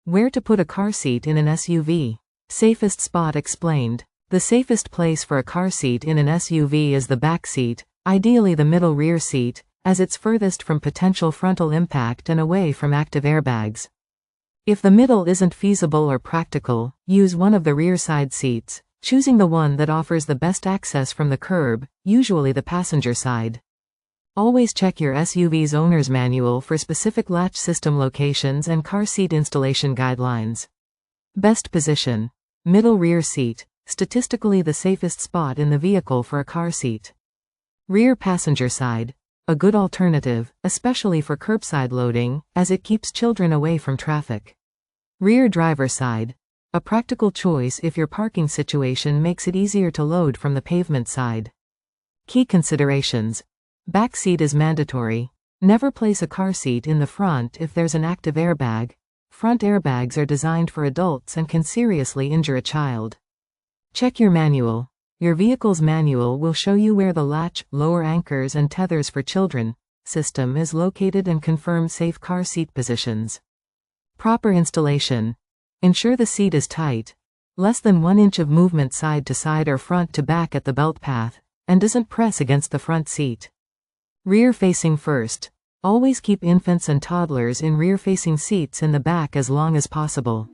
Where to put a car seat in an SUV. Safest spot explained. The safest place for a car seat in an SUV is the back seat, ideally the middle rear seat, as it's furthest from potential frontal impact and away from active airbags. If the middle isn't feasible or practical, use one of the rear side seats, choosing the one that offers the best access from the curb, usually the passenger side. Always check your SUV's owner's manual for specific latch system locations and car seat installation guidelines. Best position. Middle rear seat, statistically the safest spot in the vehicle for a car seat. Rear passenger side. A good alternative, especially for curbside loading, as it keeps children away from traffic. Rear driver side. A practical choice if your parking situation makes it easier to load from the pavement side. Key considerations. Back seat is mandatory. Never place a car seat in the front if there's an active airbag. Front airbags are designed for adults and can seriously injure a child. Check your manual. Your vehicle's manual will show you where the latch, lower anchors and tethers for children system is located and confirm safe car seat positions. Proper installation. Ensure the seat is tight, less than 1 inch of movement side to side or front to back at the belt path, and doesn't press against the front seat. Rear facing first. Always keep infants and toddlers in rear facing seats in the back as long as possible.